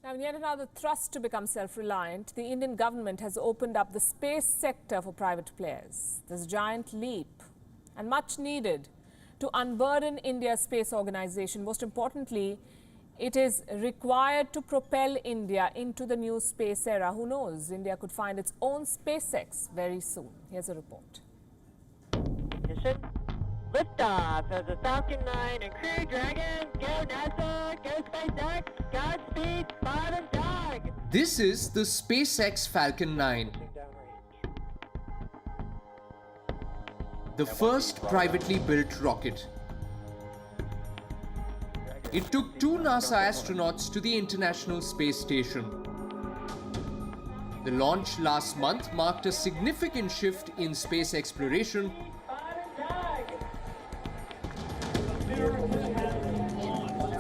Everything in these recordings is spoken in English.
Now, in yet another thrust to become self-reliant, the Indian government has opened up the space sector for private players. This giant leap, and much needed, to unburden India's space organization. Most importantly, it is required to propel India into the new space era. Who knows? India could find its own SpaceX very soon. Here's a report. Mission liftoff of the Falcon 9 and Crew Dragon. Go NASA, go SpaceX, Godspeed, Bob and Dog. This is the SpaceX Falcon 9. The first privately built rocket. It took 2 NASA astronauts to the International Space Station. The launch last month marked a significant shift in space exploration.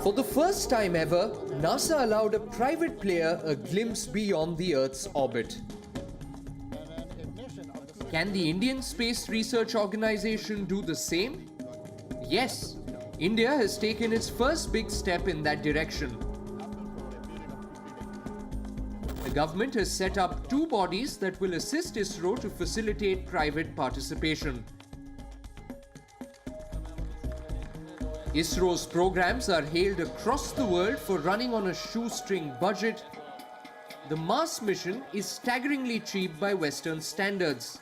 For the first time ever, NASA allowed a private player a glimpse beyond the Earth's orbit. Can the Indian Space Research Organization do the same? Yes, India has taken its first big step in that direction. The government has set up 2 bodies that will assist ISRO to facilitate private participation. ISRO's programs are hailed across the world for running on a shoestring budget. The Mars mission is staggeringly cheap by Western standards.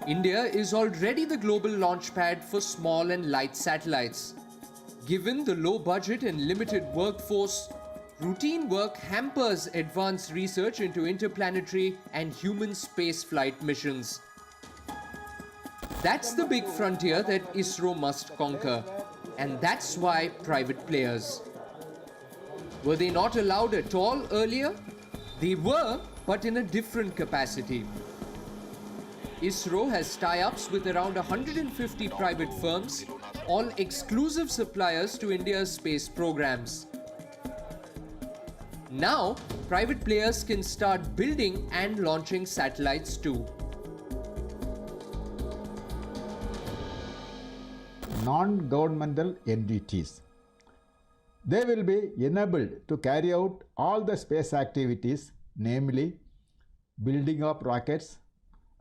India is already the global launchpad for small and light satellites. Given the low budget and limited workforce, routine work hampers advanced research into interplanetary and human spaceflight missions. That's the big frontier that ISRO must conquer, and that's why private players. Were they not allowed at all earlier? They were, but in a different capacity. ISRO has tie-ups with around 150 private firms, all exclusive suppliers to India's space programs. Now, private players can start building and launching satellites too. Non-governmental entities. They will be enabled to carry out all the space activities, namely building up rockets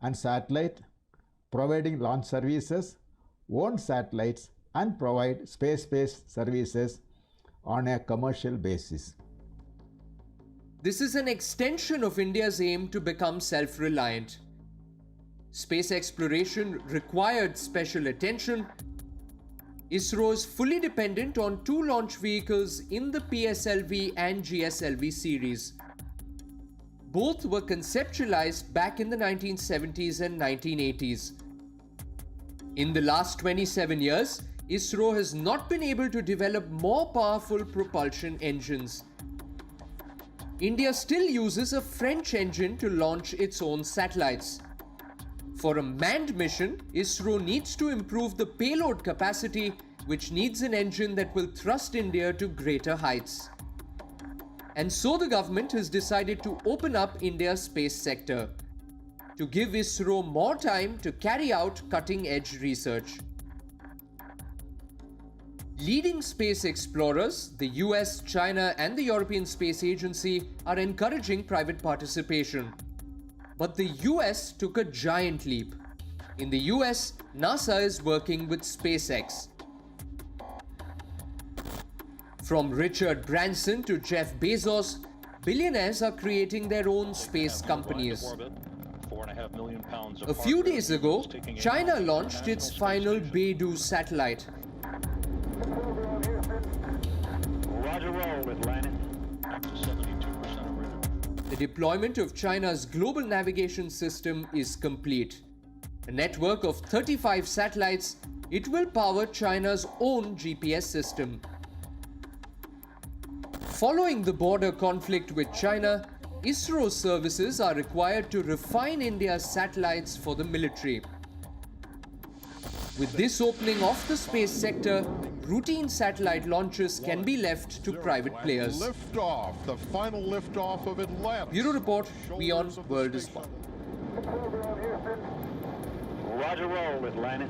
and satellite, providing launch services, own satellites, and provide space-based services on a commercial basis. This is an extension of India's aim to become self-reliant. Space exploration required special attention. ISRO is fully dependent on 2 launch vehicles in the PSLV and GSLV series. Both were conceptualized back in the 1970s and 1980s. In the last 27 years, ISRO has not been able to develop more powerful propulsion engines. India still uses a French engine to launch its own satellites. For a manned mission, ISRO needs to improve the payload capacity, which needs an engine that will thrust India to greater heights. And so the government has decided to open up India's space sector, to give ISRO more time to carry out cutting-edge research. Leading space explorers, the US, China, and the European Space Agency are encouraging private participation. But the US took a giant leap. In the US, NASA is working with SpaceX. From Richard Branson to Jeff Bezos, billionaires are creating their own space companies. A few days ago, China launched its final Beidou satellite. The deployment of China's global navigation system is complete. A network of 35 satellites, it will power China's own GPS system. Following the border conflict with China, ISRO services are required to refine India's satellites for the military. With this opening of the space sector, routine satellite launches can be left to private players. Liftoff, the final liftoff of Atlantis. Bureau Report, Beyond World is One. Roger, roll, Atlantis.